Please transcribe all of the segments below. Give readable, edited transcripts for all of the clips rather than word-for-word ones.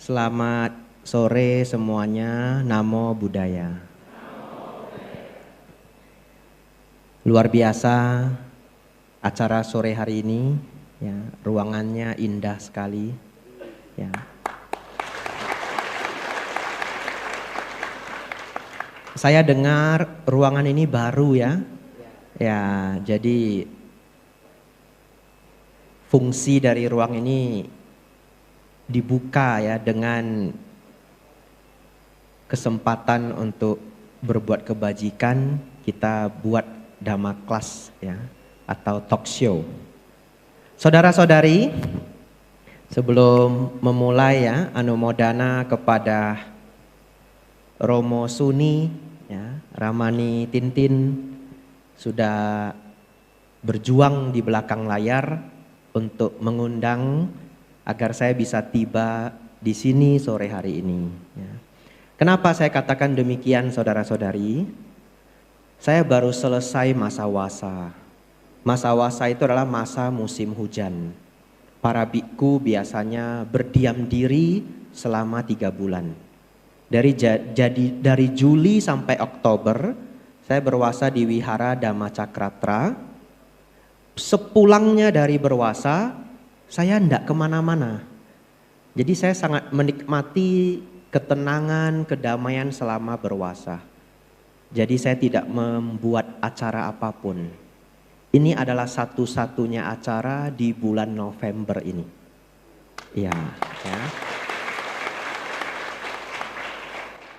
Selamat sore semuanya, Namo Buddhaya. Luar biasa acara sore hari ini, ya, ruangannya indah sekali. Ya. Saya dengar ruangan ini baru ya. Ya, jadi fungsi dari ruang ini dibuka ya dengan kesempatan untuk berbuat kebajikan. Kita buat Dhamma Class ya, atau talk show. Saudara-saudari, sebelum memulai ya, anumodana kepada Romo Suni ya, Ramani Tintin sudah berjuang di belakang layar untuk mengundang agar saya bisa tiba di sini sore hari ini. Ya. Kenapa saya katakan demikian, saudara-saudari? Saya baru selesai masa wasa. Masa wasa itu adalah masa musim hujan. Para biku biasanya berdiam diri selama 3 bulan. Dari Juli sampai Oktober, saya berwasa di Wihara Dhamma Cakratra. Sepulangnya dari berwasa, saya tidak kemana-mana. Jadi saya sangat menikmati ketenangan, kedamaian selama berwasa. Jadi saya tidak membuat acara apapun. Ini adalah satu-satunya acara di bulan November ini. Ya.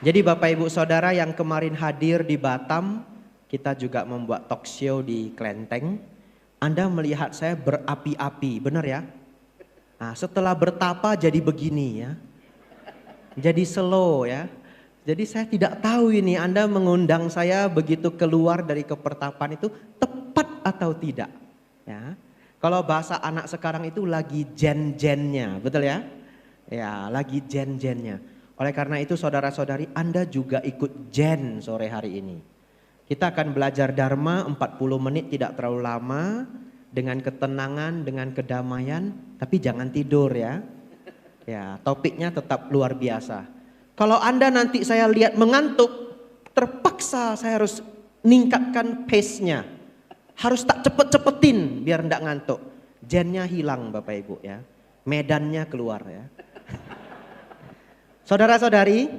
Jadi Bapak Ibu Saudara yang kemarin hadir di Batam, kita juga membuat talk show di Klenteng. Anda melihat saya berapi-api, benar ya? Nah, setelah bertapa jadi begini ya. Jadi slow ya. Jadi saya tidak tahu ini Anda mengundang saya begitu keluar dari kepertapan itu tepat atau tidak. Ya. Kalau bahasa anak sekarang itu lagi jen-jennya, betul ya? Ya, lagi jen-jennya. Oleh karena itu saudara-saudari, Anda juga ikut jen sore hari ini. Kita akan belajar Dharma 40 menit, tidak terlalu lama, dengan ketenangan, dengan kedamaian, tapi jangan tidur ya. Ya, topiknya tetap luar biasa. Kalau Anda nanti saya lihat mengantuk, terpaksa saya harus meningkatkan pace-nya. Harus tak cepet-cepetin biar enggak ngantuk. Jennya hilang Bapak Ibu ya. Medannya keluar ya. Saudara-saudari,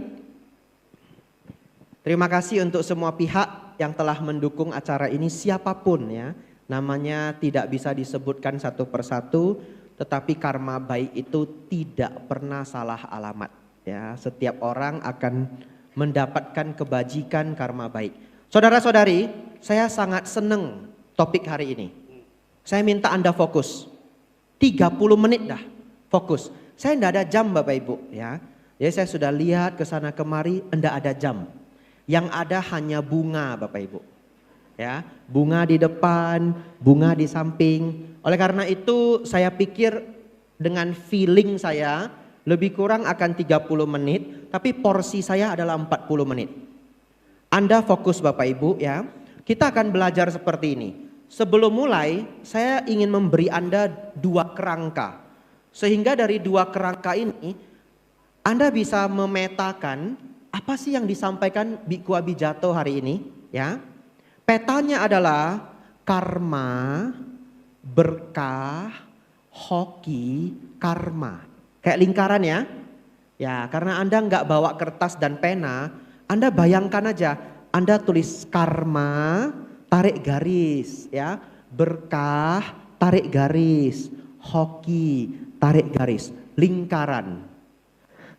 terima kasih untuk semua pihak yang telah mendukung acara ini, siapapun ya. Namanya tidak bisa disebutkan satu persatu, tetapi karma baik itu tidak pernah salah alamat. Ya, setiap orang akan mendapatkan kebajikan karma baik. Saudara-saudari, saya sangat senang topik hari ini. Saya minta Anda fokus. 30 menit dah, fokus. Saya tidak ada jam Bapak Ibu ya. Jadi saya sudah lihat ke sana kemari, tidak ada jam. Yang ada hanya bunga Bapak Ibu. Ya, bunga di depan, bunga di samping. Oleh karena itu saya pikir dengan feeling saya lebih kurang akan 30 menit, tapi porsi saya adalah 40 menit. Anda fokus Bapak Ibu ya. Kita akan belajar seperti ini. Sebelum mulai, saya ingin memberi Anda 2 kerangka. Sehingga dari 2 kerangka ini, Anda bisa memetakan apa sih yang disampaikan Biku Abijato hari ini ya. Petanya adalah karma, berkah, hoki, karma. Kayak lingkaran ya. Ya, karena Anda nggak bawa kertas dan pena, Anda bayangkan aja, Anda tulis karma, tarik garis ya. Berkah, tarik garis. Hoki, tarik garis. Lingkaran.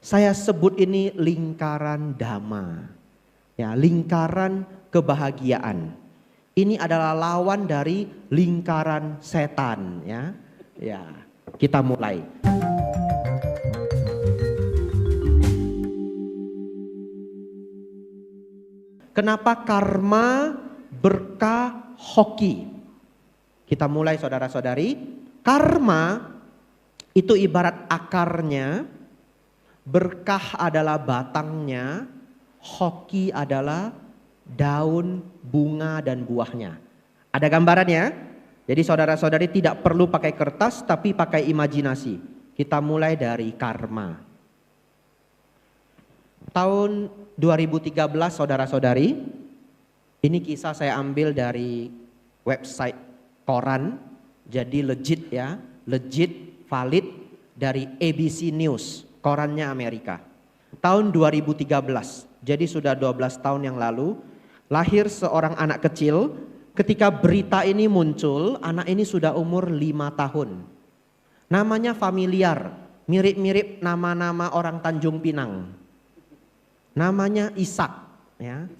Saya sebut ini lingkaran Dhamma. Ya, lingkaran kebahagiaan. Ini adalah lawan dari lingkaran setan ya. Ya, kita mulai. Kenapa karma, berkah, hoki? Kita mulai saudara-saudari. Karma itu ibarat akarnya, berkah adalah batangnya, hoki adalah daun, bunga dan buahnya. Ada gambarannya? Jadi saudara-saudari tidak perlu pakai kertas tapi pakai imajinasi. Kita mulai dari karma. Tahun 2013 saudara-saudari, ini kisah saya ambil dari website koran, jadi legit ya, legit, valid dari ABC News, korannya Amerika. Tahun 2013, jadi sudah 12 tahun yang lalu, lahir seorang anak kecil. Ketika berita ini muncul, anak ini sudah umur 5 tahun. Namanya familiar, mirip-mirip nama-nama orang Tanjung Pinang. Namanya Ishak, ya.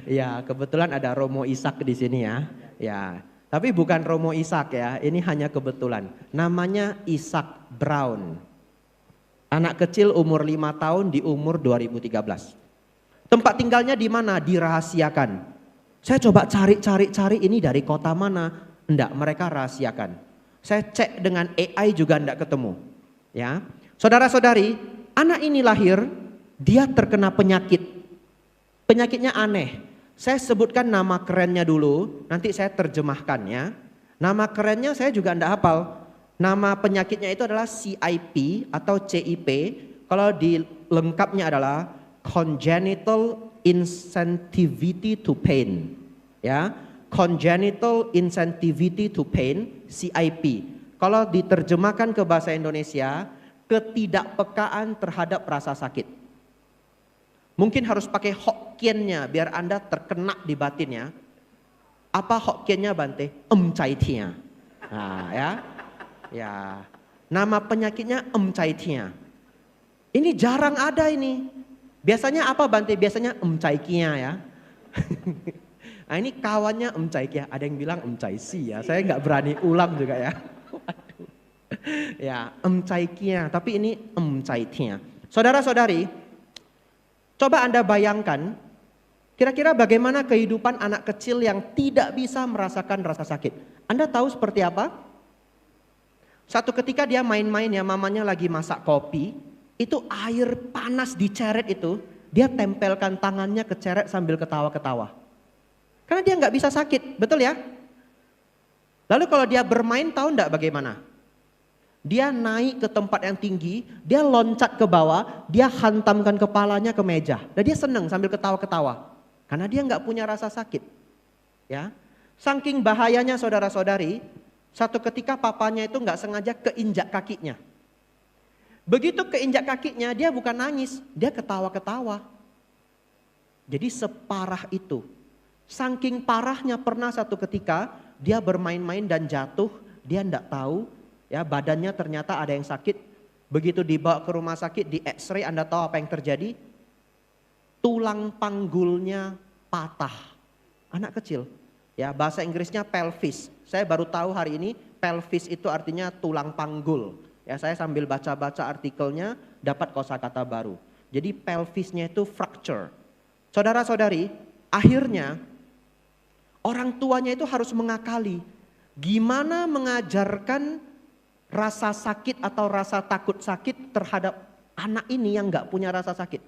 Ya, kebetulan ada Romo Ishak di sini ya. Ya, tapi bukan Romo Ishak ya, ini hanya kebetulan. Namanya Ishak Brown. Anak kecil umur 5 tahun di umur 2013. Tempat tinggalnya di mana? Dirahasiakan. Saya coba cari ini dari kota mana? Enggak, mereka rahasiakan. Saya cek dengan AI juga enggak ketemu. Ya. Saudara-saudari, anak ini lahir, dia terkena penyakit. Penyakitnya aneh. Saya sebutkan nama kerennya dulu, nanti saya terjemahkan ya. Nama kerennya saya juga enggak hafal. Nama penyakitnya itu adalah CIP atau CIP. Kalau di lengkapnya adalah Congenital Insensitivity to Pain. Ya, Congenital Insensitivity to Pain, CIP. Kalau diterjemahkan ke bahasa Indonesia, ketidakpekaan terhadap rasa sakit. Mungkin harus pakai Hokkiennya biar Anda terkena di batinnya. Apa Hokkiennya Bante? Cai-tia. Nah, ya. Ya. Nama penyakitnya Cai-tia. Ini jarang ada ini. Biasanya apa Bante? Biasanya Cai-kia ya. Nah, ini kawannya Cai-kia. Ada yang bilang Cai-si ya. Saya nggak berani ulang juga ya. Ya, Cai-kia, tapi ini Cai-tia. Saudara-saudari, coba Anda bayangkan, kira-kira bagaimana kehidupan anak kecil yang tidak bisa merasakan rasa sakit. Anda tahu seperti apa? Satu ketika dia main-main ya, mamanya lagi masak kopi, itu air panas diceret itu, dia tempelkan tangannya ke ceret sambil ketawa-ketawa. Karena dia nggak bisa sakit, betul ya? Lalu kalau dia bermain, tahu nggak bagaimana? Dia naik ke tempat yang tinggi, dia loncat ke bawah, dia hantamkan kepalanya ke meja. Dan dia senang sambil ketawa-ketawa. Karena dia nggak punya rasa sakit. Ya, saking bahayanya saudara-saudari, satu ketika papanya itu nggak sengaja keinjak kakinya. Begitu keinjak kakinya, dia bukan nangis, dia ketawa-ketawa. Jadi separah itu. Saking parahnya pernah satu ketika dia bermain-main dan jatuh, dia nggak tahu. Ya, badannya ternyata ada yang sakit. Begitu dibawa ke rumah sakit, di X-ray, Anda tahu apa yang terjadi? Tulang panggulnya patah. Anak kecil. Ya, bahasa Inggrisnya pelvis. Saya baru tahu hari ini pelvis itu artinya tulang panggul. Ya, saya sambil baca-baca artikelnya dapat kosakata baru. Jadi pelvisnya itu fracture. Saudara-saudari, akhirnya orang tuanya itu harus mengakali gimana mengajarkan rasa sakit atau rasa takut sakit terhadap anak ini yang gak punya rasa sakit.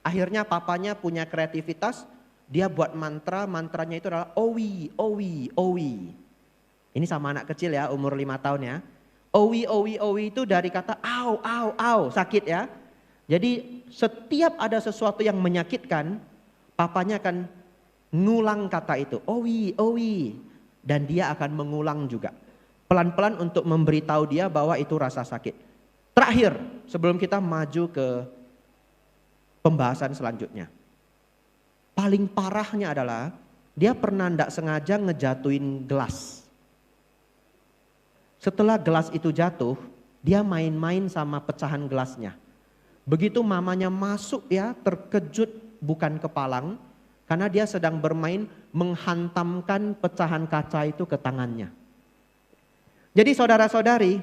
Akhirnya papanya punya kreativitas, dia buat mantra, mantranya itu adalah owi, owi, owi. Ini sama anak kecil ya, umur 5 tahun ya. Owi, owi, owi itu dari kata au, au, au, sakit ya. Jadi setiap ada sesuatu yang menyakitkan, papanya akan ngulang kata itu, owi, owi. Dan dia akan mengulang juga. Pelan-pelan untuk memberitahu dia bahwa itu rasa sakit. Terakhir, sebelum kita maju ke pembahasan selanjutnya. Paling parahnya adalah dia pernah tidak sengaja ngejatuhin gelas. Setelah gelas itu jatuh, dia main-main sama pecahan gelasnya. Begitu mamanya masuk ya, terkejut bukan kepalang. Karena dia sedang bermain menghantamkan pecahan kaca itu ke tangannya. Jadi saudara-saudari,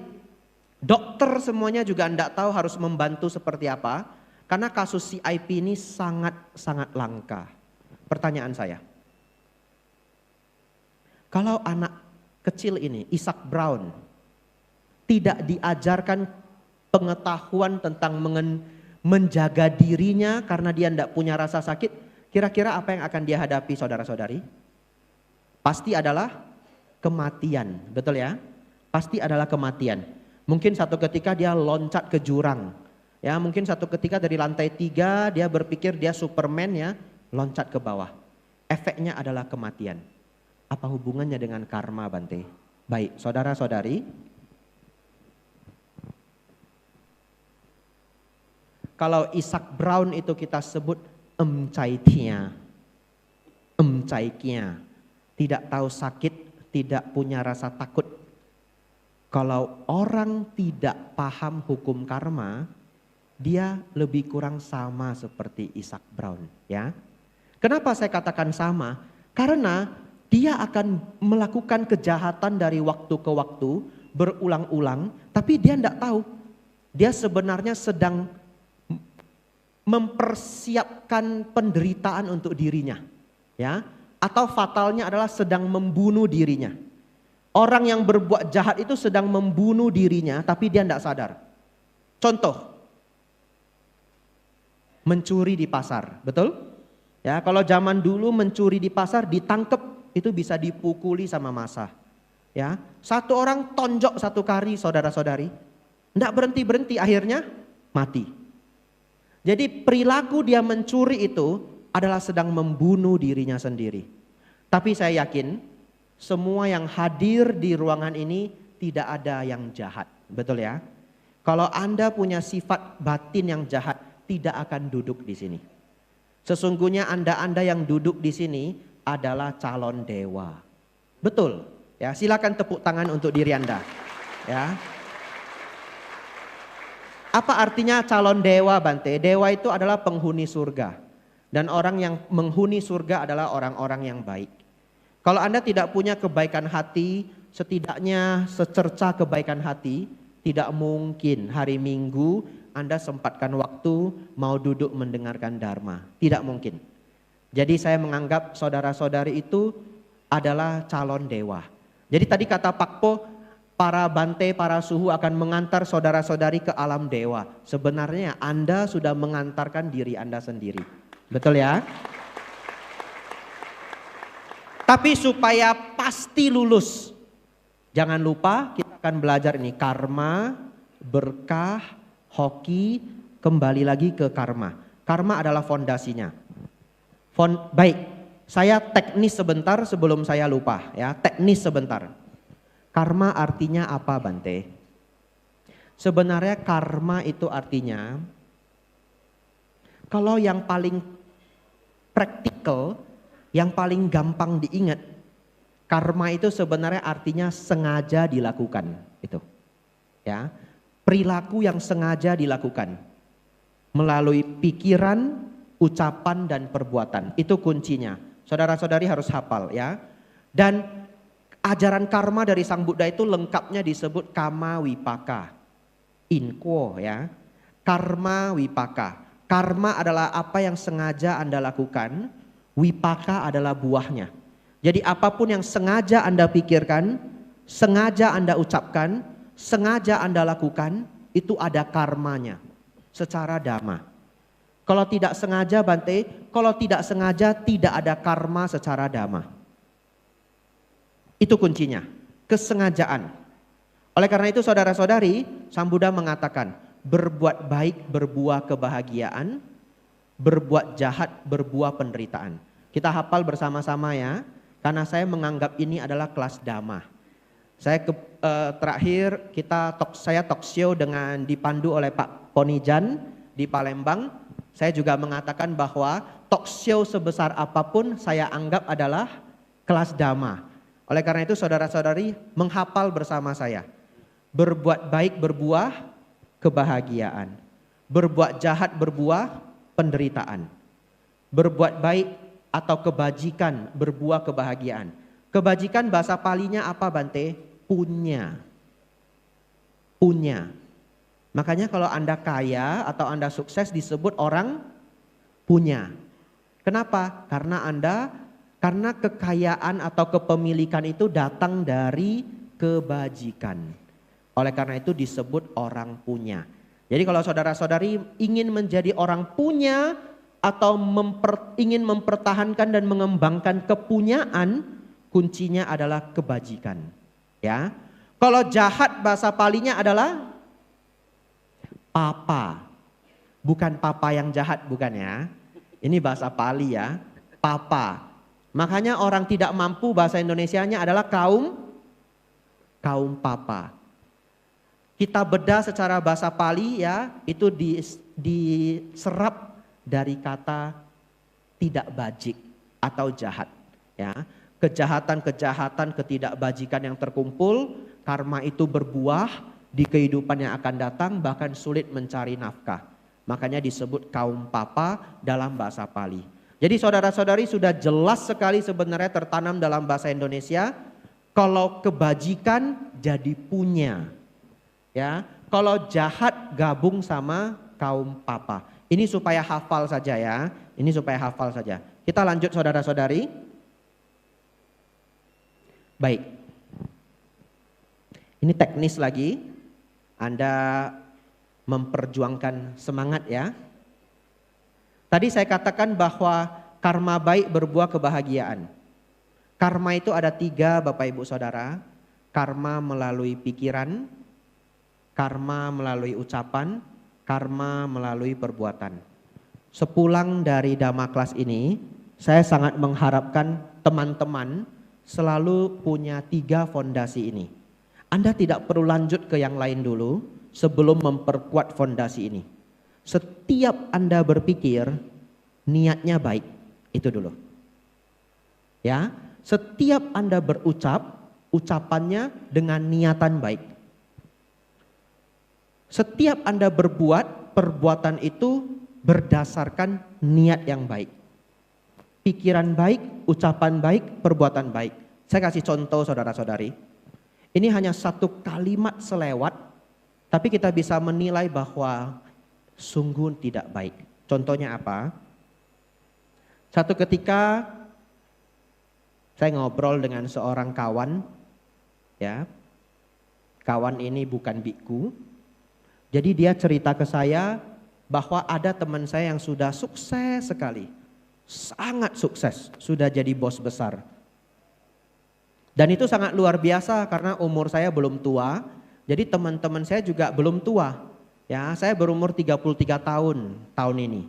dokter semuanya juga tidak tahu harus membantu seperti apa. Karena kasus CIP ini sangat-sangat langka. Pertanyaan saya, kalau anak kecil ini, Ishak Brown, tidak diajarkan pengetahuan tentang menjaga dirinya karena dia tidak punya rasa sakit, kira-kira apa yang akan dia hadapi saudara-saudari? Pasti adalah kematian, betul ya? Pasti adalah kematian. Mungkin satu ketika dia loncat ke jurang. Ya, mungkin satu ketika dari lantai 3 dia berpikir dia Superman ya, loncat ke bawah. Efeknya adalah kematian. Apa hubungannya dengan karma, Bante? Baik, saudara-saudari. Kalau Isaac Brown itu kita sebut emcaikia. Tidak tahu sakit, tidak punya rasa takut. Kalau orang tidak paham hukum karma, dia lebih kurang sama seperti Isaac Brown, ya. Kenapa saya katakan sama? Karena dia akan melakukan kejahatan dari waktu ke waktu, berulang-ulang, tapi dia tidak tahu. Dia sebenarnya sedang mempersiapkan penderitaan untuk dirinya, ya. Atau fatalnya adalah sedang membunuh dirinya. Orang yang berbuat jahat itu sedang membunuh dirinya, tapi dia tidak sadar. Contoh, mencuri di pasar, betul? Ya, kalau zaman dulu mencuri di pasar ditangkap itu bisa dipukuli sama massa. Ya, satu orang tonjok satu kali, saudara-saudari, tidak berhenti-berhenti, akhirnya mati. Jadi perilaku dia mencuri itu adalah sedang membunuh dirinya sendiri. Tapi saya yakin semua yang hadir di ruangan ini tidak ada yang jahat, betul ya? Kalau Anda punya sifat batin yang jahat, tidak akan duduk di sini. Sesungguhnya Anda yang duduk di sini adalah calon dewa. Betul. Ya, silakan tepuk tangan untuk diri Anda. Ya. Apa artinya calon dewa, Bante? Dewa itu adalah penghuni surga. Dan orang yang menghuni surga adalah orang-orang yang baik. Kalau Anda tidak punya kebaikan hati, setidaknya secerca kebaikan hati, tidak mungkin hari Minggu Anda sempatkan waktu mau duduk mendengarkan dharma. Tidak mungkin. Jadi saya menganggap saudara-saudari itu adalah calon dewa. Jadi tadi kata Pak Po, para Bante, para suhu akan mengantar saudara-saudari ke alam dewa. Sebenarnya Anda sudah mengantarkan diri Anda sendiri. Betul ya? Tapi supaya pasti lulus, jangan lupa kita akan belajar ini karma, berkah, hoki, kembali lagi ke karma. Karma adalah fondasinya. Baik, saya teknis sebentar sebelum saya lupa ya, teknis sebentar. Karma artinya apa, Bante? Sebenarnya karma itu artinya, kalau yang paling praktikal, yang paling gampang diingat, karma itu sebenarnya artinya sengaja dilakukan, itu. Ya. Perilaku yang sengaja dilakukan melalui pikiran, ucapan dan perbuatan. Itu kuncinya. Saudara-saudari harus hafal ya. Dan ajaran karma dari Sang Buddha itu lengkapnya disebut kama wipaka. Inquo ya. Karma wipaka. Karma adalah apa yang sengaja Anda lakukan, wipaka adalah buahnya. Jadi apapun yang sengaja Anda pikirkan, sengaja Anda ucapkan, sengaja Anda lakukan, itu ada karmanya secara dhamma. Kalau tidak sengaja, Bante, kalau tidak sengaja tidak ada karma secara dhamma. Itu kuncinya, kesengajaan. Oleh karena itu saudara-saudari, Sang Buddha mengatakan, berbuat baik berbuah kebahagiaan, berbuat jahat berbuah penderitaan. Kita hafal bersama-sama ya, karena saya menganggap ini adalah kelas dhamma. Terakhir saya talk show dengan dipandu oleh Pak Ponijan di Palembang. Saya juga mengatakan bahwa talk show sebesar apapun saya anggap adalah kelas dhamma. Oleh karena itu saudara-saudari menghafal bersama saya. Berbuat baik berbuah kebahagiaan. Berbuat jahat berbuah penderitaan. Berbuat baik atau kebajikan berbuah kebahagiaan. Kebajikan bahasa Palinya apa, Bante? Punya. Punya. Makanya kalau Anda kaya atau Anda sukses disebut orang punya. Kenapa? Karena kekayaan atau kepemilikan itu datang dari kebajikan. Oleh karena itu disebut orang punya. Jadi kalau saudara-saudari ingin menjadi orang punya atau ingin mempertahankan dan mengembangkan kepunyaan, kuncinya adalah kebajikan. Ya. Kalau jahat bahasa Palinya adalah papa. Bukan papa yang jahat, bukan ya. Ini bahasa Pali ya, papa. Makanya orang tidak mampu bahasa Indonesianya adalah kaum papa. Kita bedah secara bahasa Pali ya, itu diserap dari kata tidak bajik atau jahat ya. Kejahatan-kejahatan, ketidakbajikan yang terkumpul, karma itu berbuah di kehidupan yang akan datang, bahkan sulit mencari nafkah. Makanya disebut kaum papa dalam bahasa Pali. Jadi saudara-saudari sudah jelas sekali sebenarnya tertanam dalam bahasa Indonesia, kalau kebajikan jadi punya. Ya, kalau jahat gabung sama kaum papa. Ini supaya hafal saja ya. Ini supaya hafal saja. Kita lanjut saudara-saudari. Baik. Ini teknis lagi. Anda memperjuangkan semangat ya. Tadi saya katakan bahwa karma baik berbuah kebahagiaan. Karma itu ada 3 Bapak Ibu Saudara. Karma melalui pikiran, karma melalui ucapan, karma melalui perbuatan. Sepulang dari Dhamma Class ini, saya sangat mengharapkan teman-teman selalu punya 3 fondasi ini. Anda tidak perlu lanjut ke yang lain dulu sebelum memperkuat fondasi ini. Setiap Anda berpikir niatnya baik, itu dulu. Ya, setiap Anda berucap, ucapannya dengan niatan baik. Setiap Anda berbuat, perbuatan itu berdasarkan niat yang baik. Pikiran baik, ucapan baik, perbuatan baik. Saya kasih contoh saudara-saudari. Ini hanya 1 kalimat selewat, tapi kita bisa menilai bahwa sungguh tidak baik. Contohnya apa? Satu ketika saya ngobrol dengan seorang kawan, ya. Kawan ini bukan biku. Jadi dia cerita ke saya bahwa ada teman saya yang sudah sukses sekali. Sangat sukses, sudah jadi bos besar. Dan itu sangat luar biasa karena umur saya belum tua. Jadi teman-teman saya juga belum tua. Ya, saya berumur 33 tahun ini.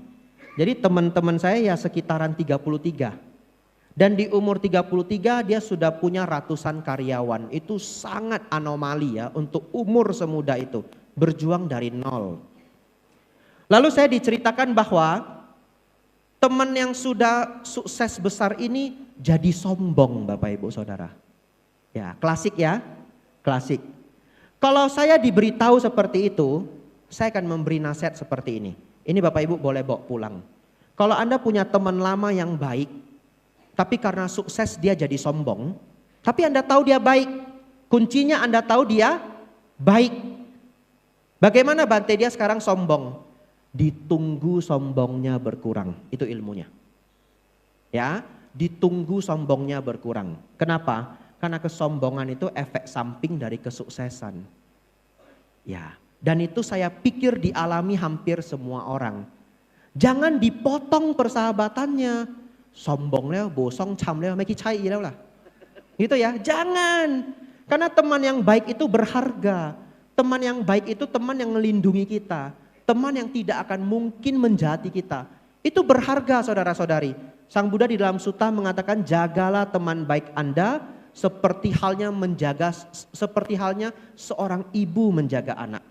Jadi teman-teman saya ya sekitaran 33. Dan di umur 33 dia sudah punya ratusan karyawan. Itu sangat anomali ya untuk umur semuda itu. Berjuang dari nol. Lalu saya diceritakan bahwa teman yang sudah sukses besar ini jadi sombong Bapak Ibu Saudara. Ya, klasik ya, klasik. Kalau saya diberitahu seperti itu, saya akan memberi nasihat seperti ini. Ini Bapak Ibu boleh bawa pulang. Kalau Anda punya teman lama yang baik, tapi karena sukses dia jadi sombong, tapi Anda tahu dia baik, kuncinya Anda tahu dia baik. Bagaimana Bante dia sekarang sombong? Ditunggu sombongnya berkurang, itu ilmunya. Ya, ditunggu sombongnya berkurang. Kenapa? Karena kesombongan itu efek samping dari kesuksesan. Ya, dan itu saya pikir dialami hampir semua orang. Jangan dipotong persahabatannya. Sombongnya, bosong, camnya, meki cai lah. Gitu ya, jangan. Karena teman yang baik itu berharga. Teman yang baik itu teman yang melindungi kita. Teman yang tidak akan mungkin menjahati kita. Itu berharga saudara-saudari. Sang Buddha di dalam sutta mengatakan jagalah teman baik Anda seperti halnya seorang ibu menjaga anak.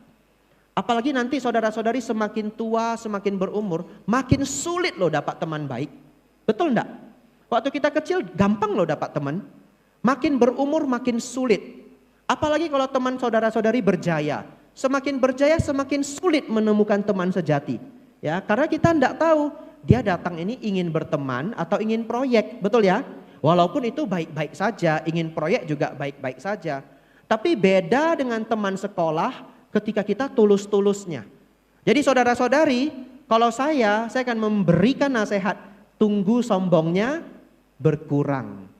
Apalagi nanti saudara-saudari semakin tua, semakin berumur, makin sulit loh dapat teman baik. Betul enggak? Waktu kita kecil gampang loh dapat teman. Makin berumur makin sulit. Apalagi kalau teman saudara-saudari berjaya. Semakin berjaya semakin sulit menemukan teman sejati. Ya, karena kita enggak tahu dia datang ini ingin berteman atau ingin proyek, betul ya? Walaupun itu baik-baik saja, ingin proyek juga baik-baik saja. Tapi beda dengan teman sekolah ketika kita tulus-tulusnya. Jadi saudara-saudari, kalau saya akan memberikan nasihat, tunggu sombongnya berkurang.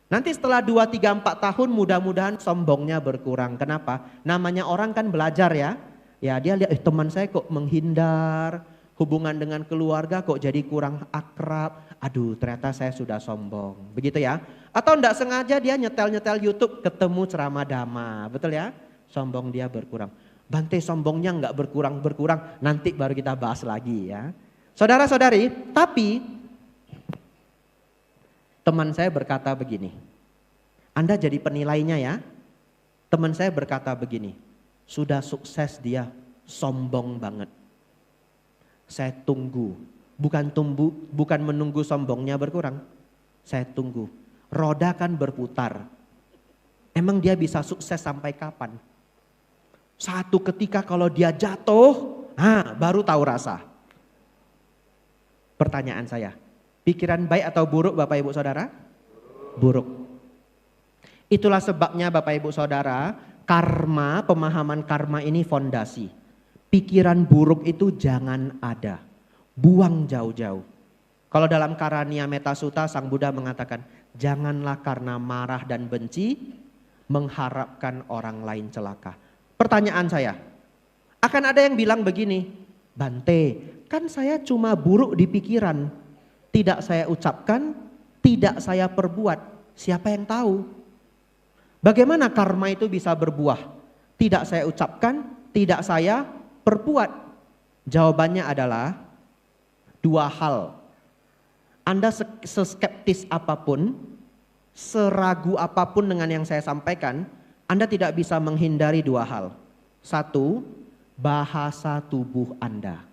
Nanti setelah 2, 3, 4 tahun mudah-mudahan sombongnya berkurang. Kenapa? Namanya orang kan belajar ya. Ya dia lihat teman saya kok menghindar, hubungan dengan keluarga kok jadi kurang akrab. Aduh ternyata saya sudah sombong. Begitu ya. Atau enggak sengaja dia nyetel-nyetel YouTube ketemu ceramah dhamma. Betul ya? Sombong dia berkurang. Bante sombongnya nggak berkurang-berkurang, nanti baru kita bahas lagi ya. Saudara-saudari, tapi teman saya berkata begini, Anda jadi penilainya ya. Teman saya berkata begini, sudah sukses dia, sombong banget. Saya tunggu, bukan menunggu sombongnya berkurang. Saya tunggu, roda kan berputar. Emang dia bisa sukses sampai kapan? Satu ketika kalau dia jatuh, baru tahu rasa. Pertanyaan saya, pikiran baik atau buruk Bapak Ibu Saudara? Buruk. Itulah sebabnya Bapak Ibu Saudara, karma, pemahaman karma ini fondasi. Pikiran buruk itu jangan ada, buang jauh-jauh. Kalau dalam Karania Metasuta Sang Buddha mengatakan, janganlah karena marah dan benci mengharapkan orang lain celaka. Pertanyaan saya, akan ada yang bilang begini, Bante, kan saya cuma buruk di pikiran, tidak saya ucapkan, tidak saya perbuat, siapa yang tahu? Bagaimana karma itu bisa berbuah? Tidak saya ucapkan, tidak saya perbuat. Jawabannya adalah dua hal. Anda seskeptis apapun, seragu apapun dengan yang saya sampaikan, Anda tidak bisa menghindari dua hal. Satu, bahasa tubuh Anda.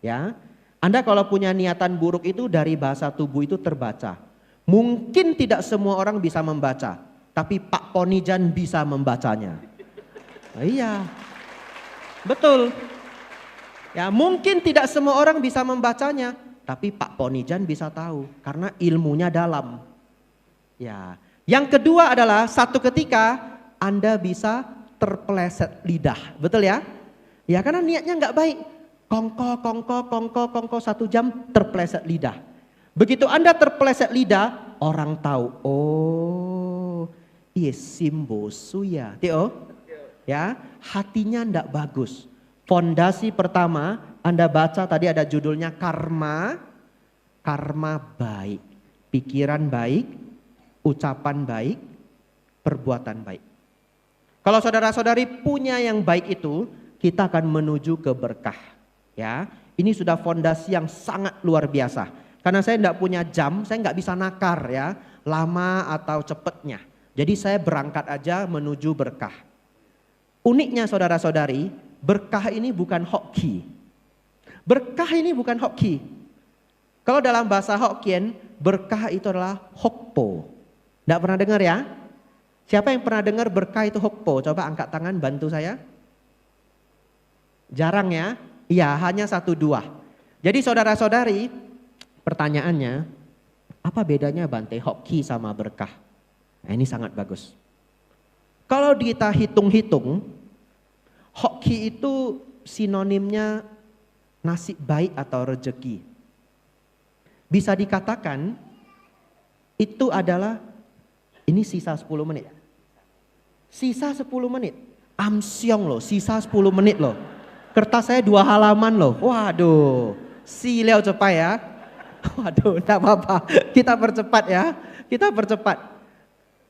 Ya, Anda kalau punya niatan buruk itu dari bahasa tubuh itu terbaca. Mungkin tidak semua orang bisa membaca. Tapi Pak Ponijan bisa membacanya. Iya, betul. Ya mungkin tidak semua orang bisa membacanya. Tapi Pak Ponijan bisa tahu. Karena ilmunya dalam. Ya, yang kedua adalah satu ketika Anda bisa terpeleset lidah. Betul ya? Ya karena niatnya nggak baik. Kongko 1 jam terpeleset lidah. Begitu Anda terpeleset lidah, orang tahu. Oh, iya simbo suya. Tio, ya hatinya ndak bagus. Fondasi pertama Anda baca tadi ada judulnya karma. Karma baik, pikiran baik, ucapan baik, perbuatan baik. Kalau saudara-saudari punya yang baik itu, kita akan menuju ke berkah. Ya, ini sudah fondasi yang sangat luar biasa. Karena saya ndak punya jam, saya nggak bisa nakar ya, lama atau cepatnya. Jadi saya berangkat aja menuju berkah. Uniknya saudara-saudari, berkah ini bukan hoki. Berkah ini bukan hoki. Kalau dalam bahasa Hokkien, berkah itu adalah hokpo. Nggak pernah dengar ya? Siapa yang pernah dengar berkah itu hokpo? Coba angkat tangan bantu saya. Jarang ya? Iya, hanya 1-2. Jadi saudara-saudari, pertanyaannya, apa bedanya Bante hoki sama berkah? Nah, ini sangat bagus. Kalau kita hitung-hitung, hoki itu sinonimnya nasib baik atau rezeki. Bisa dikatakan itu adalah, ini sisa 10 menit. Sisa 10 menit. Amsyong loh, sisa 10 menit loh. Kertas saya 2 halaman loh. Waduh, silau cepat ya. Waduh, enggak apa-apa. Kita percepat ya. Kita percepat.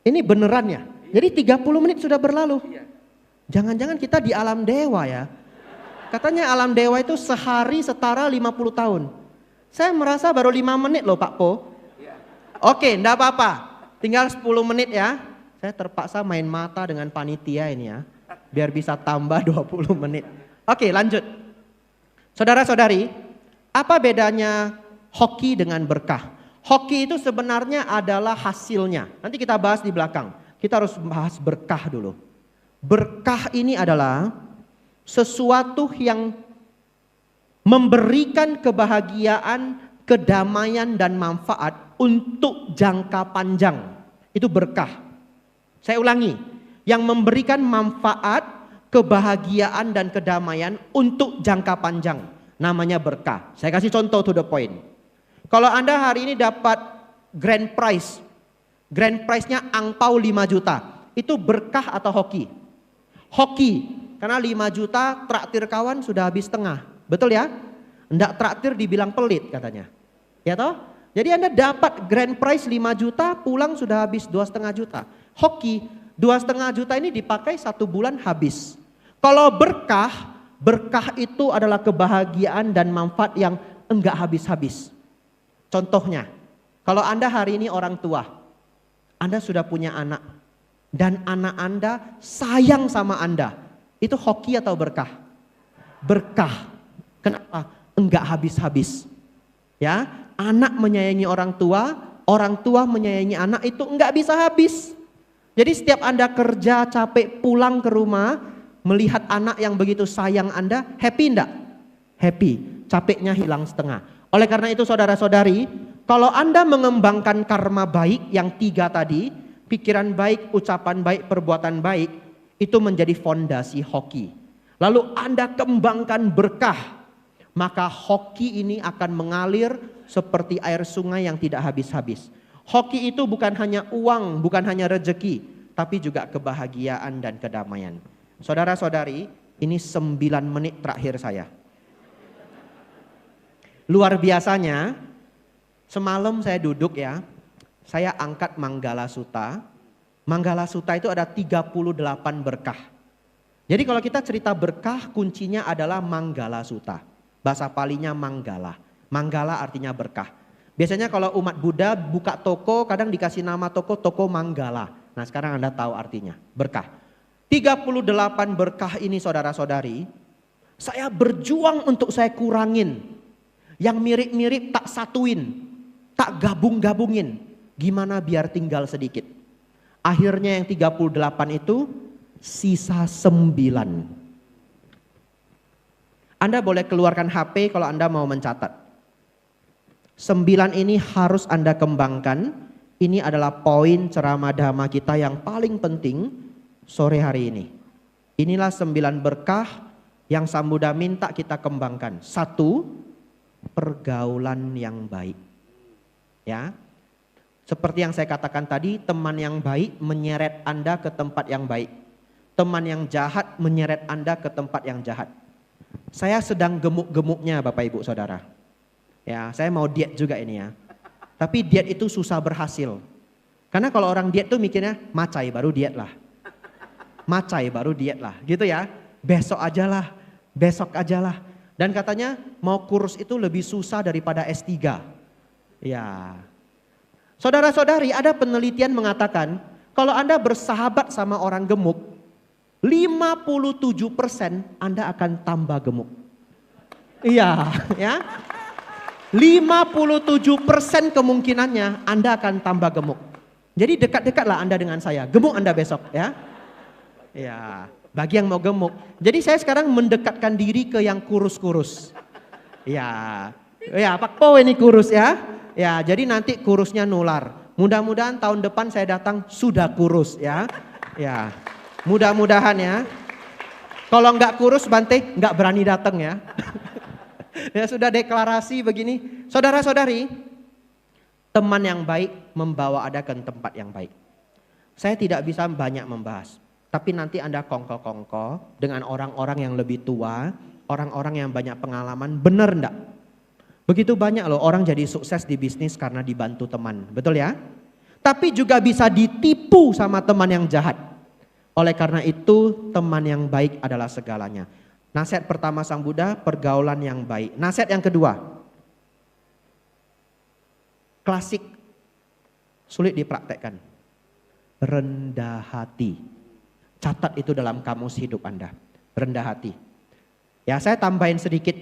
Ini beneran ya. Jadi 30 menit sudah berlalu. Jangan-jangan kita di alam dewa ya. Katanya alam dewa itu sehari setara 50 tahun. Saya merasa baru 5 menit loh Pak Po. Oke, enggak apa-apa. Tinggal 10 menit ya. Saya terpaksa main mata dengan panitia ini ya. Biar bisa tambah 20 menit. Oke, lanjut. Saudara-saudari, apa bedanya hoki dengan berkah? Hoki itu sebenarnya adalah hasilnya. Nanti kita bahas di belakang. Kita harus bahas berkah dulu. Berkah ini adalah sesuatu yang memberikan kebahagiaan, kedamaian dan manfaat untuk jangka panjang. Itu berkah. Saya ulangi, yang memberikan manfaat, kebahagiaan dan kedamaian untuk jangka panjang. Namanya berkah. Saya kasih contoh to the point. Kalau Anda hari ini dapat grand prize. Grand prize-nya angpau 5 juta. Itu berkah atau hoki? Hoki. Karena 5 juta traktir kawan sudah habis setengah. Betul ya? Nggak traktir dibilang pelit katanya. Ya toh? Jadi Anda dapat grand prize 5 juta, pulang sudah habis 2,5 juta. Hoki, 2,5 juta ini dipakai 1 bulan habis. Kalau berkah itu adalah kebahagiaan dan manfaat yang enggak habis-habis. Contohnya, kalau Anda hari ini orang tua, Anda sudah punya anak, dan anak Anda sayang sama Anda, itu hoki atau berkah? Berkah. Kenapa? Enggak habis-habis. Ya, anak menyayangi orang tua menyayangi anak, itu enggak bisa habis. Jadi setiap Anda kerja capek pulang ke rumah, melihat anak yang begitu sayang Anda, happy enggak? Happy, capeknya hilang setengah. Oleh karena itu saudara-saudari, kalau Anda mengembangkan karma baik yang 3 tadi, pikiran baik, ucapan baik, perbuatan baik, itu menjadi fondasi hoki. Lalu Anda kembangkan berkah, maka hoki ini akan mengalir seperti air sungai yang tidak habis-habis. Hoki itu bukan hanya uang, bukan hanya rezeki, tapi juga kebahagiaan dan kedamaian. Saudara-saudari, ini 9 menit terakhir saya. Luar biasanya, semalam saya duduk ya, saya angkat Manggala Sutta. Manggala Sutta itu ada 38 berkah. Jadi kalau kita cerita berkah, kuncinya adalah Manggala Sutta. Bahasa Palinya Manggala. Manggala artinya berkah. Biasanya kalau umat Buddha buka toko, kadang dikasih nama toko Manggala. Nah sekarang Anda tahu artinya, berkah. 38 berkah ini saudara-saudari, saya berjuang untuk saya kurangin. Yang mirip-mirip tak satuin, tak gabung-gabungin. Gimana biar tinggal sedikit. Akhirnya yang 38 itu sisa 9. Anda boleh keluarkan HP kalau Anda mau mencatat. 9 ini harus Anda kembangkan. Ini adalah poin ceramah dhamma kita yang paling penting sore hari ini. Inilah 9 berkah yang Sang Buddha minta kita kembangkan. 1, pergaulan yang baik. Ya. Seperti yang saya katakan tadi, teman yang baik menyeret Anda ke tempat yang baik. Teman yang jahat menyeret Anda ke tempat yang jahat. Saya sedang gemuk-gemuknya Bapak Ibu Saudara. Ya, saya mau diet juga ini ya. Tapi diet itu susah berhasil. Karena kalau orang diet tuh mikirnya macai baru diet lah. Macai baru diet lah, gitu ya. Besok ajalah, besok ajalah. Dan katanya mau kurus itu lebih susah daripada S3. Ya. Saudara-saudari, ada penelitian mengatakan kalau Anda bersahabat sama orang gemuk, 57% Anda akan tambah gemuk. Iya, ya. 57% kemungkinannya Anda akan tambah gemuk. Jadi dekat-dekatlah Anda dengan saya. Gemuk Anda besok, ya. Ya, bagi yang mau gemuk. Jadi saya sekarang mendekatkan diri ke yang kurus-kurus. Ya, Pak Po ini kurus ya. Ya, jadi nanti kurusnya nular. Mudah-mudahan tahun depan saya datang sudah kurus ya. Ya, mudah-mudahan ya. Kalau nggak kurus Bante nggak berani datang ya. Ya sudah deklarasi begini. Saudara-saudari, teman yang baik membawa Anda ke tempat yang baik. Saya tidak bisa banyak membahas. Tapi nanti Anda kongko-kongko dengan orang-orang yang lebih tua, orang-orang yang banyak pengalaman, benar enggak? Begitu banyak loh orang jadi sukses di bisnis karena dibantu teman, betul ya? Tapi juga bisa ditipu sama teman yang jahat. Oleh karena itu teman yang baik adalah segalanya. Nasihat pertama Sang Buddha, pergaulan yang baik. Nasihat yang kedua, klasik, sulit dipraktekkan. Rendah hati. Catat itu dalam kamus hidup Anda. Rendah hati. Ya, saya tambahin sedikit.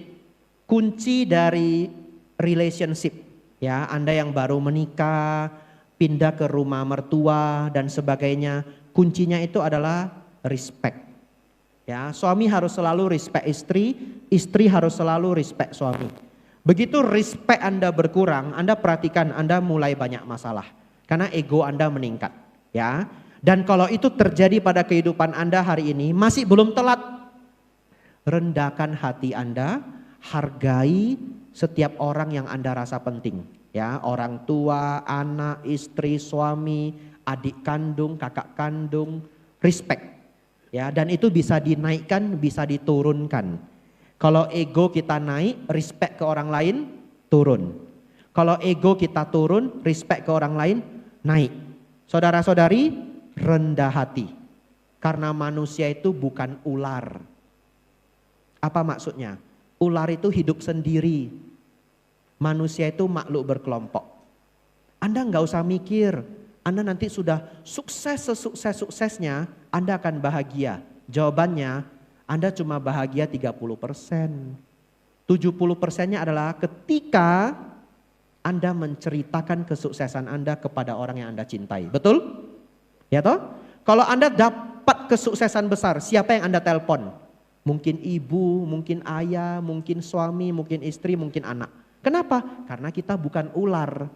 Kunci dari relationship. Ya, Anda yang baru menikah, pindah ke rumah mertua dan sebagainya. Kuncinya itu adalah respect. Ya, suami harus selalu respect istri, istri harus selalu respect suami. Begitu respect Anda berkurang, Anda perhatikan Anda mulai banyak masalah. Karena ego Anda meningkat. Ya. Dan kalau itu terjadi pada kehidupan Anda hari ini, masih belum telat. Rendahkan hati Anda, hargai setiap orang yang Anda rasa penting. Ya, orang tua, anak, istri, suami, adik kandung, kakak kandung, respect. Ya, dan itu bisa dinaikkan, bisa diturunkan. Kalau ego kita naik, respect ke orang lain, turun. Kalau ego kita turun, respect ke orang lain, naik. Saudara-saudari, rendah hati. Karena manusia itu bukan ular. Apa maksudnya? Ular itu hidup sendiri. Manusia itu makhluk berkelompok. Anda nggak usah mikir, Anda nanti sudah sukses sesukses-suksesnya, Anda akan bahagia. Jawabannya, Anda cuma bahagia 30%. 70%-nya adalah ketika Anda menceritakan kesuksesan Anda kepada orang yang Anda cintai. Betul? Ya toh? Kalau Anda dapat kesuksesan besar, siapa yang Anda telepon? Mungkin ibu, mungkin ayah, mungkin suami, mungkin istri, mungkin anak. Kenapa? Karena kita bukan ular.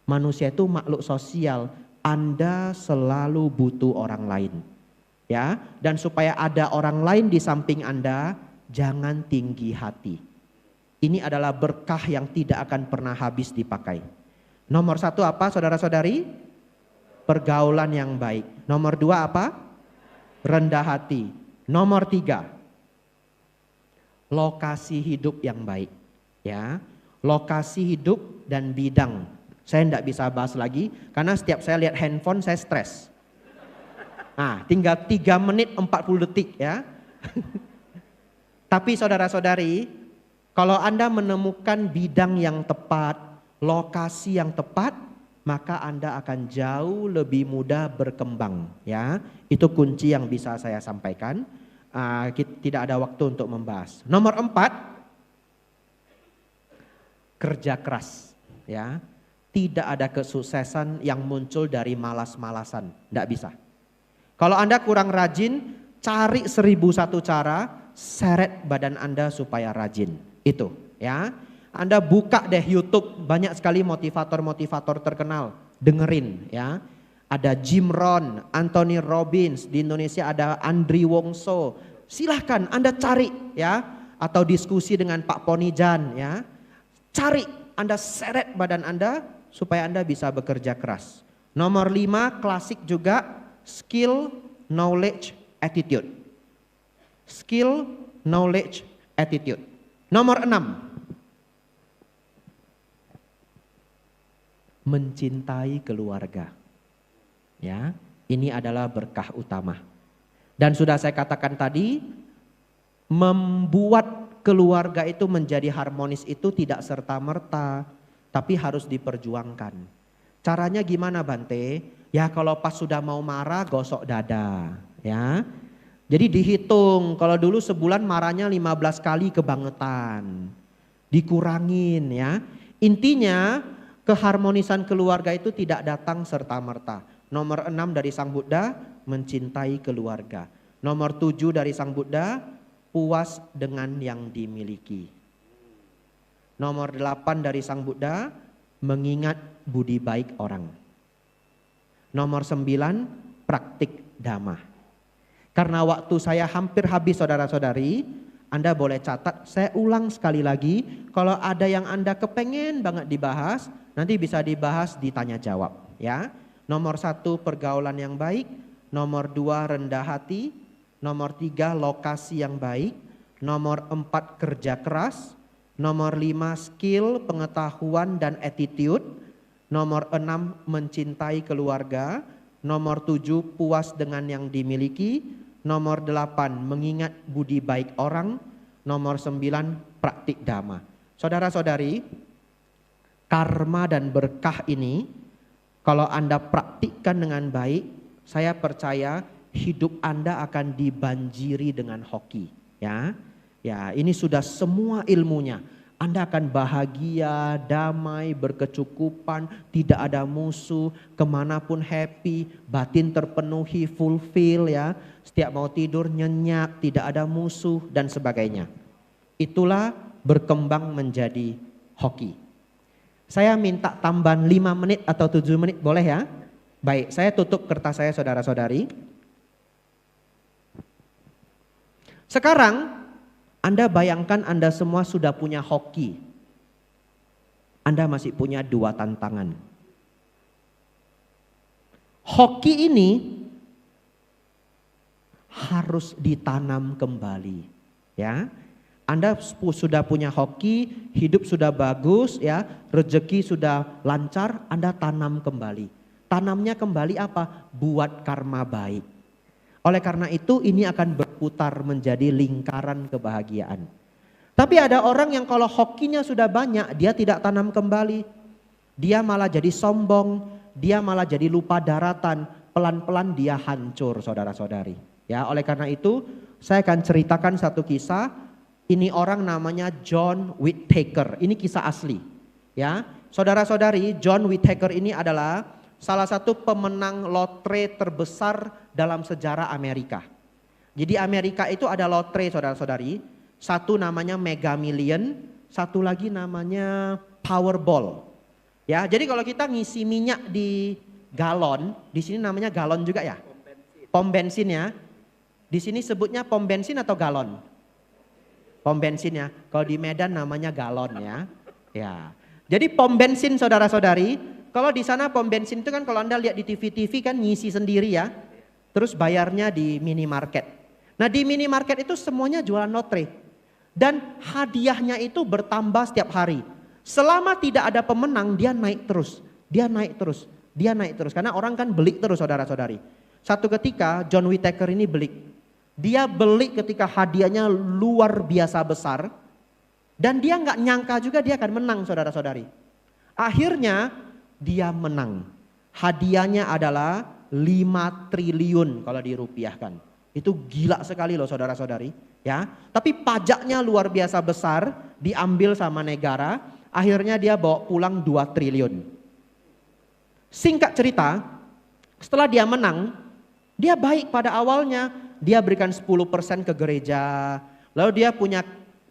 Manusia itu makhluk sosial. Anda selalu butuh orang lain. Ya, dan supaya ada orang lain di samping Anda, jangan tinggi hati. Ini adalah berkah yang tidak akan pernah habis dipakai. Nomor 1 apa saudara-saudari? Pergaulan yang baik. Nomor 2 apa? Rendah hati. Nomor 3, lokasi hidup yang baik. Ya, lokasi hidup dan bidang. Saya tidak bisa bahas lagi karena setiap saya lihat handphone saya stres. Nah, tinggal 3 menit 40 detik ya. Tapi saudara-saudari, kalau Anda menemukan bidang yang tepat, lokasi yang tepat, maka Anda akan jauh lebih mudah berkembang ya. Itu kunci yang bisa saya sampaikan. Tidak ada waktu untuk membahas. Nomor 4, kerja keras ya. Tidak ada kesuksesan yang muncul dari malas-malasan, tidak bisa. Kalau Anda kurang rajin, cari 1001 cara, seret badan Anda supaya rajin. Itu ya. Anda buka deh YouTube, banyak sekali motivator-motivator terkenal, dengerin ya. Ada Jim Rohn, Anthony Robbins, di Indonesia ada Andri Wongso. Silahkan Anda cari ya, atau diskusi dengan Pak Ponijan ya. Cari, Anda seret badan Anda supaya Anda bisa bekerja keras. Nomor 5, klasik juga, skill, knowledge, attitude. Skill, knowledge, attitude. Nomor 6, mencintai keluarga. Ya, ini adalah berkah utama. Dan sudah saya katakan tadi, membuat keluarga itu menjadi harmonis itu tidak serta-merta, tapi harus diperjuangkan. Caranya gimana Bante? Ya kalau pas sudah mau marah gosok dada ya. Jadi dihitung, kalau dulu sebulan marahnya 15 kali kebangetan. Dikurangin ya. Intinya keharmonisan keluarga itu tidak datang serta-merta. Nomor 6 dari Sang Buddha, mencintai keluarga. Nomor 7 dari Sang Buddha, puas dengan yang dimiliki. Nomor 8 dari Sang Buddha, mengingat budi baik orang. Nomor 9, praktik dhamma. Karena waktu saya hampir habis saudara-saudari, Anda boleh catat, saya ulang sekali lagi. Kalau ada yang Anda kepengen banget dibahas, nanti bisa dibahas di tanya jawab ya. Nomor 1, pergaulan yang baik. Nomor 2, rendah hati. Nomor 3, lokasi yang baik. Nomor 4, kerja keras. Nomor 5, skill, pengetahuan dan attitude. Nomor 6, mencintai keluarga. Nomor 7, puas dengan yang dimiliki. Nomor 8, mengingat budi baik orang. Nomor 9, praktik dhamma. Saudara-saudari, karma dan berkah ini kalau Anda praktikkan dengan baik, saya percaya hidup Anda akan dibanjiri dengan hoki ya. Ya, ini sudah semua ilmunya. Anda akan bahagia, damai, berkecukupan, tidak ada musuh, kemanapun happy, batin terpenuhi, fulfill ya. Setiap mau tidur nyenyak, tidak ada musuh dan sebagainya. Itulah berkembang menjadi hoki. Saya minta tambahan 5 menit atau 7 menit boleh ya? Baik, saya tutup kertas saya saudara-saudari. Sekarang Anda bayangkan Anda semua sudah punya hoki. Anda masih punya 2 tantangan. Hoki ini harus ditanam kembali ya. Anda sudah punya hoki, hidup sudah bagus ya, rezeki sudah lancar, Anda tanam kembali. Tanamnya kembali apa? Buat karma baik. Oleh karena itu ini akan berputar menjadi lingkaran kebahagiaan. Tapi ada orang yang kalau hokinya sudah banyak, dia tidak tanam kembali. Dia malah jadi sombong, dia malah jadi lupa daratan, pelan-pelan dia hancur saudara-saudari. Ya, oleh karena itu saya akan ceritakan satu kisah. Ini orang namanya John Whittaker. Ini kisah asli. Ya, saudara-saudari, John Whittaker ini adalah salah satu pemenang lotre terbesar dalam sejarah Amerika. Jadi Amerika itu ada lotre saudara-saudari. Satu namanya Mega Million, satu lagi namanya Powerball. Ya, jadi kalau kita ngisi minyak di galon, di sini namanya galon juga ya? Pom bensin ya. Di sini sebutnya pom bensin atau galon? Pom bensin ya. Kalau di Medan namanya galon ya. Ya. Jadi pom bensin saudara-saudari. Kalau di sana pom bensin itu kan kalau Anda lihat di TV-TV kan ngisi sendiri ya. Terus bayarnya di minimarket. Nah di minimarket itu semuanya jualan lotre. Dan hadiahnya itu bertambah setiap hari. Selama tidak ada pemenang dia naik terus. Dia naik terus. Dia naik terus. Karena orang kan beli terus saudara-saudari. Satu ketika John Whittaker ini beli. Dia beli ketika hadiahnya luar biasa besar. Dan dia nggak nyangka juga dia akan menang saudara-saudari. Akhirnya dia menang. Hadiahnya adalah 5 triliun kalau dirupiahkan. Itu gila sekali loh saudara-saudari. Ya, tapi pajaknya luar biasa besar, diambil sama negara. Akhirnya dia bawa pulang 2 triliun. Singkat cerita, setelah dia menang, dia baik pada awalnya. Dia berikan 10% ke gereja. Lalu dia punya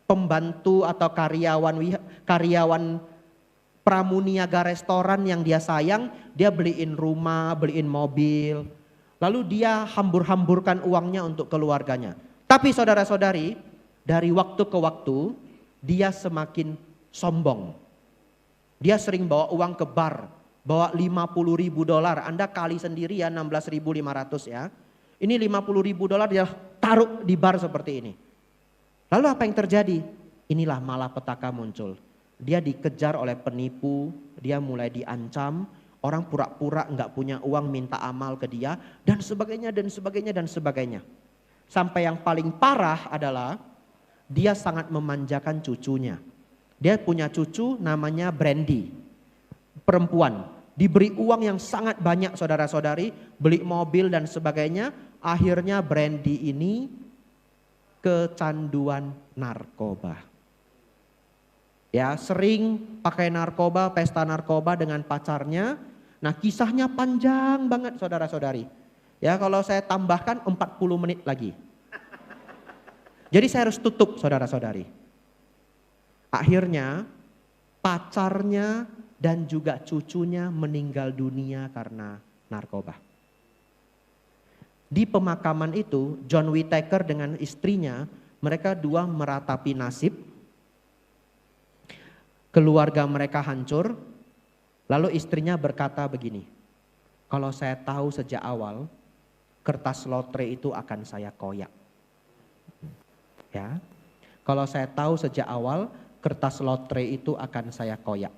pembantu atau karyawan pramuniaga restoran yang dia sayang, dia beliin rumah, beliin mobil. Lalu dia hambur-hamburkan uangnya untuk keluarganya. Tapi saudara-saudari, dari waktu ke waktu, dia semakin sombong. Dia sering bawa uang ke bar, bawa $50.000. Anda kali sendiri ya 16.500 ya. Ini $50.000 dia taruh di bar seperti ini. Lalu apa yang terjadi? Inilah malapetaka muncul. Dia dikejar oleh penipu, dia mulai diancam, orang pura-pura nggak punya uang minta amal ke dia, dan sebagainya, dan sebagainya, dan sebagainya. Sampai yang paling parah adalah dia sangat memanjakan cucunya. Dia punya cucu namanya Brandy, perempuan. Diberi uang yang sangat banyak saudara-saudari, beli mobil dan sebagainya. Akhirnya Brandy ini kecanduan narkoba. Ya, sering pakai narkoba, pesta narkoba dengan pacarnya. Nah, kisahnya panjang banget saudara-saudari. Ya, kalau saya tambahkan 40 menit lagi. Jadi saya harus tutup saudara-saudari. Akhirnya pacarnya dan juga cucunya meninggal dunia karena narkoba. Di pemakaman itu John Whittaker dengan istrinya, mereka dua meratapi nasib. Keluarga mereka hancur, lalu istrinya berkata begini, kalau saya tahu sejak awal kertas lotre itu akan saya koyak. Ya, kalau saya tahu sejak awal kertas lotre itu akan saya koyak.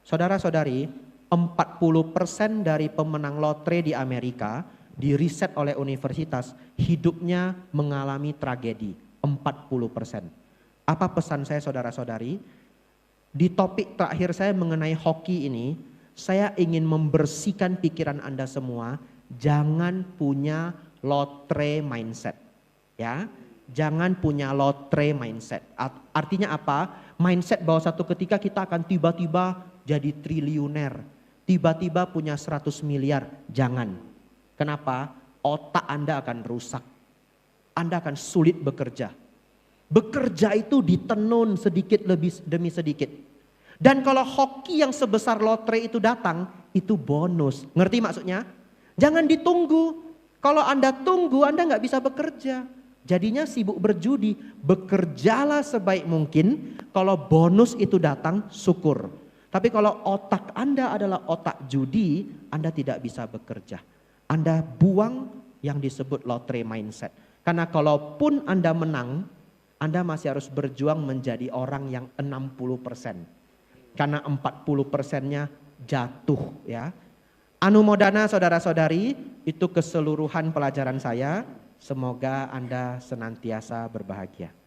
Saudara-saudari, 40% dari pemenang lotre di Amerika di riset oleh universitas hidupnya mengalami tragedi, 40%. Apa pesan saya saudara-saudari? Di topik terakhir saya mengenai hoki ini, saya ingin membersihkan pikiran Anda semua, jangan punya lotre mindset. Ya, jangan punya lotre mindset. Artinya apa? Mindset bahwa satu ketika kita akan tiba-tiba jadi triliuner, tiba-tiba punya 100 miliar. Jangan. Kenapa? Otak Anda akan rusak. Anda akan sulit bekerja. Bekerja itu ditenun sedikit demi sedikit. Dan kalau hoki yang sebesar lotre itu datang, itu bonus. Ngerti maksudnya? Jangan ditunggu. Kalau Anda tunggu, Anda nggak bisa bekerja. Jadinya sibuk berjudi. Bekerjalah sebaik mungkin. Kalau bonus itu datang, syukur. Tapi kalau otak Anda adalah otak judi, Anda tidak bisa bekerja. Anda buang yang disebut lotre mindset. Karena kalaupun Anda menang, Anda masih harus berjuang menjadi orang yang 60%. Karena 40%-nya jatuh ya. Anu Modana saudara-saudari, itu keseluruhan pelajaran saya. Semoga Anda senantiasa berbahagia.